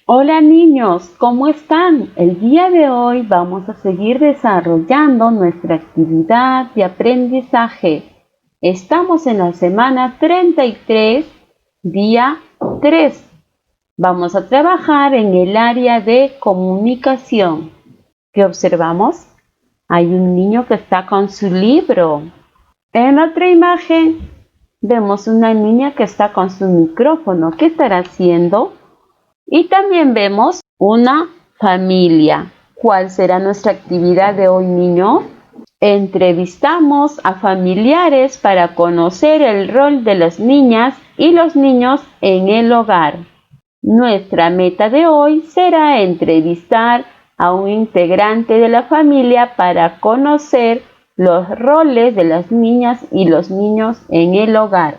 Hola niños, ¿cómo están? El día de hoy vamos a seguir desarrollando nuestra actividad de aprendizaje. Estamos en la semana 33, día 3. Vamos a trabajar en el área de comunicación. ¿Qué observamos? Hay un niño que está con su libro. En otra imagen vemos una niña que está con su micrófono. ¿Qué estará haciendo? Y también vemos una familia. ¿Cuál será nuestra actividad de hoy, niños? Entrevistamos a familiares para conocer el rol de las niñas y los niños en el hogar. Nuestra meta de hoy será entrevistar a un integrante de la familia para conocer los roles de las niñas y los niños en el hogar.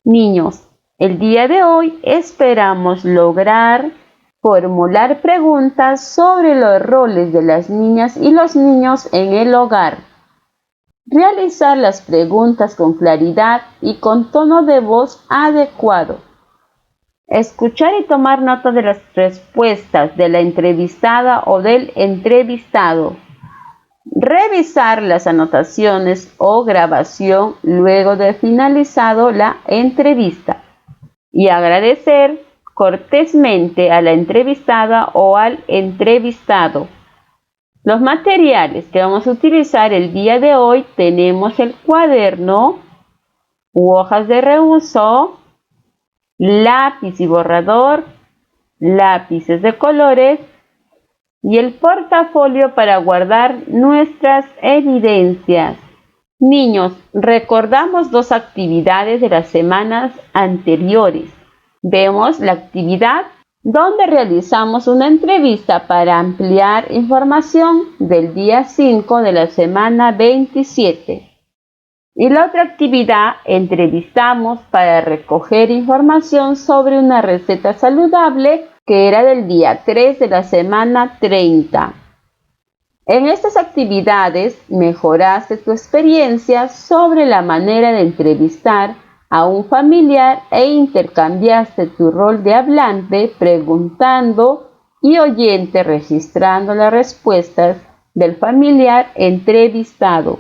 Niños, el día de hoy esperamos lograr formular preguntas sobre los roles de las niñas y los niños en el hogar. Realizar las preguntas con claridad y con tono de voz adecuado. Escuchar y tomar nota de las respuestas de la entrevistada o del entrevistado. Revisar las anotaciones o grabación luego de finalizado la entrevista. Y agradecer cortésmente a la entrevistada o al entrevistado. Los materiales que vamos a utilizar el día de hoy tenemos el cuaderno u hojas de reuso, lápiz y borrador, lápices de colores y el portafolio para guardar nuestras evidencias. Niños, recordamos dos actividades de las semanas anteriores. Vemos la actividad donde realizamos una entrevista para ampliar información del día 5 de la semana 27. Y la otra actividad, entrevistamos para recoger información sobre una receta saludable que era del día 3 de la semana 30. En estas actividades mejoraste tu experiencia sobre la manera de entrevistar a un familiar e intercambiaste tu rol de hablante preguntando y oyente registrando las respuestas del familiar entrevistado.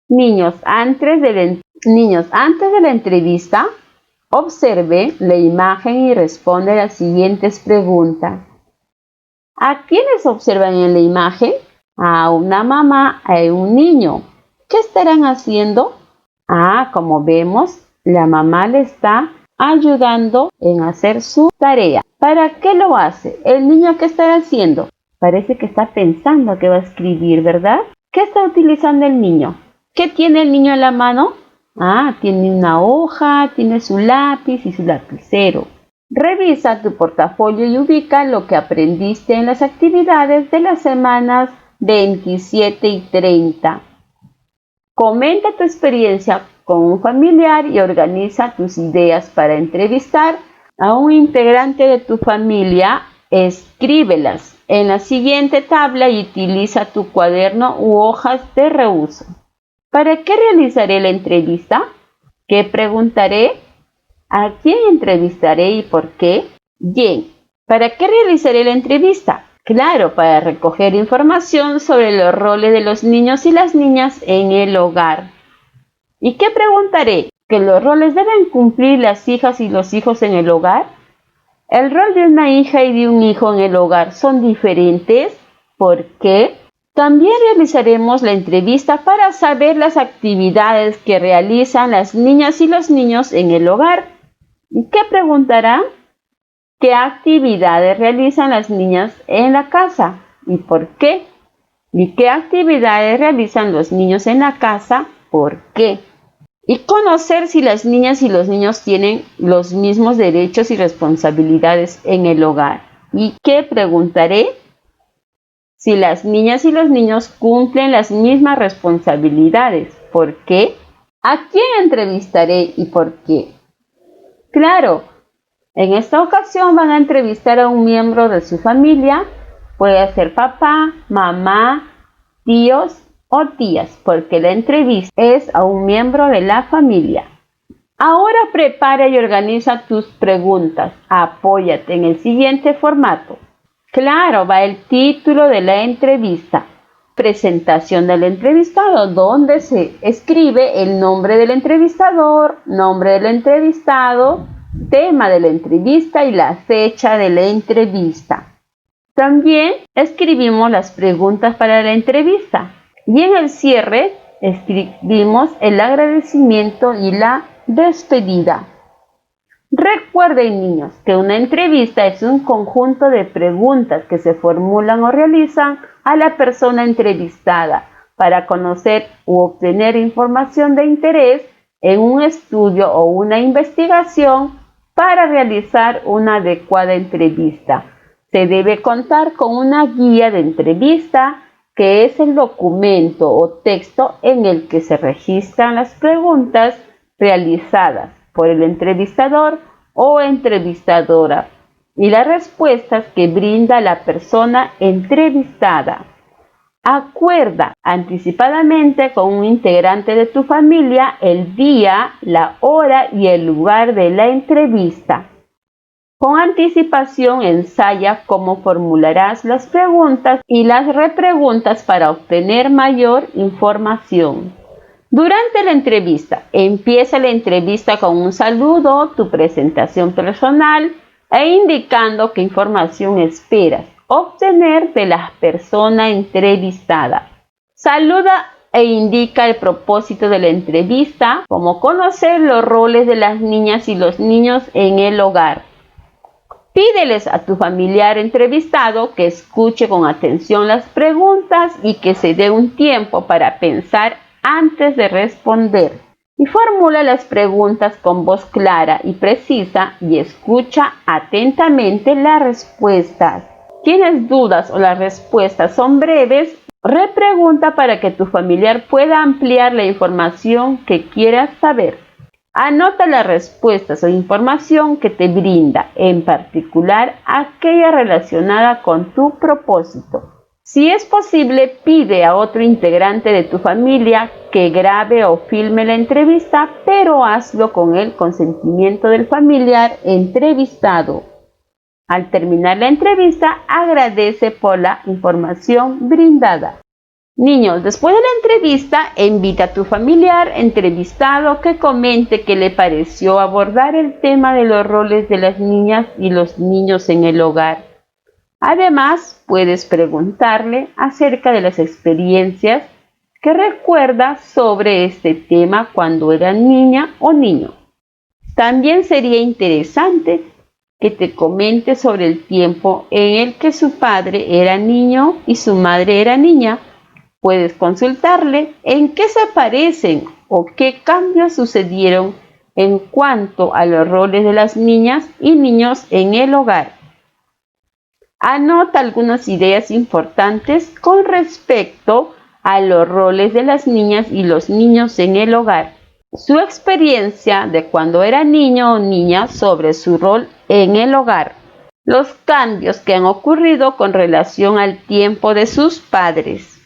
Niños, antes de la entrevista, observe la imagen y responde las siguientes preguntas. ¿A quiénes observan en la imagen? A una mamá y un niño. ¿Qué estarán haciendo? Como vemos, la mamá le está ayudando en hacer su tarea. ¿Para qué lo hace? ¿El niño qué está haciendo? Parece que está pensando que va a escribir, ¿verdad? ¿Qué está utilizando el niño? ¿Qué tiene el niño en la mano? Tiene una hoja, tiene su lápiz y su lapicero. Revisa tu portafolio y ubica lo que aprendiste en las actividades de las semanas 27 y 30. Comenta tu experiencia con un familiar y organiza tus ideas para entrevistar a un integrante de tu familia. Escríbelas en la siguiente tabla y utiliza tu cuaderno u hojas de reuso. ¿Para qué realizaré la entrevista? ¿Qué preguntaré? ¿A quién entrevistaré y por qué? Bien, ¿para qué realizaré la entrevista? Claro, para recoger información sobre los roles de los niños y las niñas en el hogar. ¿Y qué preguntaré? ¿Que los roles deben cumplir las hijas y los hijos en el hogar? ¿El rol de una hija y de un hijo en el hogar son diferentes? ¿Por qué? También realizaremos la entrevista para saber las actividades que realizan las niñas y los niños en el hogar. ¿Y qué preguntarán? ¿Qué actividades realizan las niñas en la casa? ¿Y por qué? ¿Y qué actividades realizan los niños en la casa? ¿Por qué? Y conocer si las niñas y los niños tienen los mismos derechos y responsabilidades en el hogar. ¿Y qué preguntaré? Si las niñas y los niños cumplen las mismas responsabilidades. ¿Por qué? ¿A quién entrevistaré y por qué? Claro, en esta ocasión van a entrevistar a un miembro de su familia. Puede ser papá, mamá, tíos o tías, porque la entrevista es a un miembro de la familia. Ahora prepara y organiza tus preguntas. Apóyate en el siguiente formato. Claro, va el título de la entrevista, presentación del entrevistado, donde se escribe el nombre del entrevistador, nombre del entrevistado, tema de la entrevista y la fecha de la entrevista. También escribimos las preguntas para la entrevista y en el cierre escribimos el agradecimiento y la despedida. Recuerden, niños, que una entrevista es un conjunto de preguntas que se formulan o realizan a la persona entrevistada para conocer u obtener información de interés en un estudio o una investigación para realizar una adecuada entrevista. Se debe contar con una guía de entrevista, que es el documento o texto en el que se registran las preguntas realizadas por el entrevistador o entrevistadora y las respuestas que brinda la persona entrevistada. Acuerda anticipadamente con un integrante de tu familia el día, la hora y el lugar de la entrevista. Con anticipación ensaya cómo formularás las preguntas y las repreguntas para obtener mayor información. Durante la entrevista, empieza la entrevista con un saludo, tu presentación personal e indicando qué información esperas obtener de la persona entrevistada. Saluda e indica el propósito de la entrevista, como conocer los roles de las niñas y los niños en el hogar. Pídeles a tu familiar entrevistado que escuche con atención las preguntas y que se dé un tiempo para pensar antes de responder. Y formula las preguntas con voz clara y precisa y escucha atentamente las respuestas. ¿Tienes dudas o las respuestas son breves? Repregunta para que tu familiar pueda ampliar la información que quieras saber. Anota las respuestas o información que te brinda, en particular aquella relacionada con tu propósito. Si es posible, pide a otro integrante de tu familia que grabe o filme la entrevista, pero hazlo con el consentimiento del familiar entrevistado. Al terminar la entrevista, agradece por la información brindada. Niños, después de la entrevista, invita a tu familiar entrevistado que comente qué le pareció abordar el tema de los roles de las niñas y los niños en el hogar. Además, puedes preguntarle acerca de las experiencias que recuerda sobre este tema cuando era niña o niño. También sería interesante que te comente sobre el tiempo en el que su padre era niño y su madre era niña. Puedes consultarle en qué se parecen o qué cambios sucedieron en cuanto a los roles de las niñas y niños en el hogar. Anota algunas ideas importantes con respecto a los roles de las niñas y los niños en el hogar. Su experiencia de cuando era niño o niña sobre su rol en el hogar. Los cambios que han ocurrido con relación al tiempo de sus padres.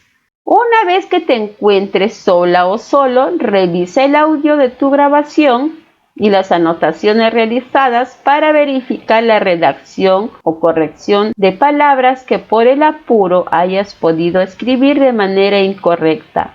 Una vez que te encuentres sola o solo, revisa el audio de tu grabación y las anotaciones realizadas para verificar la redacción o corrección de palabras que por el apuro hayas podido escribir de manera incorrecta.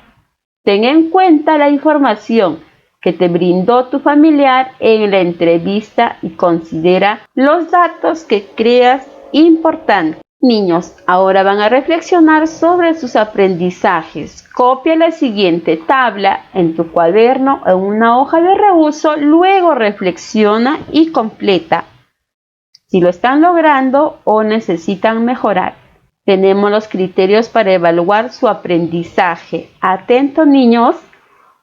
Ten en cuenta la información que te brindó tu familiar en la entrevista y considera los datos que creas importantes. Niños, ahora van a reflexionar sobre sus aprendizajes. Copia la siguiente tabla en tu cuaderno o en una hoja de reuso, luego reflexiona y completa. Si lo están logrando o necesitan mejorar. Tenemos los criterios para evaluar su aprendizaje. Atentos, niños.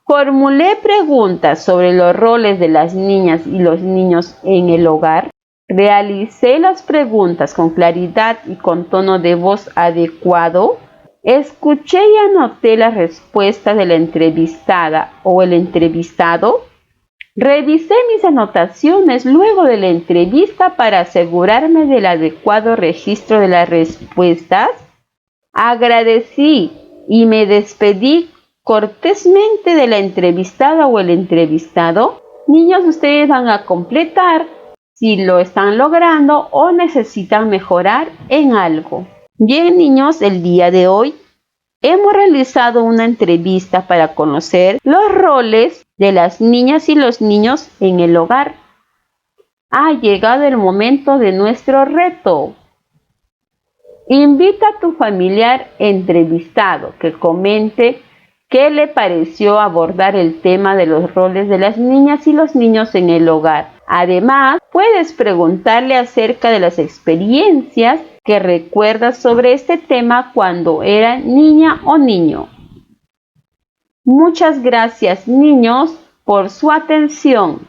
Formulé preguntas sobre los roles de las niñas y los niños en el hogar. Realicé las preguntas con claridad y con tono de voz adecuado. Escuché y anoté las respuestas de la entrevistada o el entrevistado. Revisé mis anotaciones luego de la entrevista para asegurarme del adecuado registro de las respuestas. Agradecí y me despedí cortésmente de la entrevistada o el entrevistado. Niños, ustedes van a completar si lo están logrando o necesitan mejorar en algo. Bien, niños, el día de hoy hemos realizado una entrevista para conocer los roles de las niñas y los niños en el hogar. Ha llegado el momento de nuestro reto. Invita a tu familiar entrevistado que comente qué le pareció abordar el tema de los roles de las niñas y los niños en el hogar. Además, puedes preguntarle acerca de las experiencias que recuerdas sobre este tema cuando era niña o niño. Muchas gracias, niños, por su atención.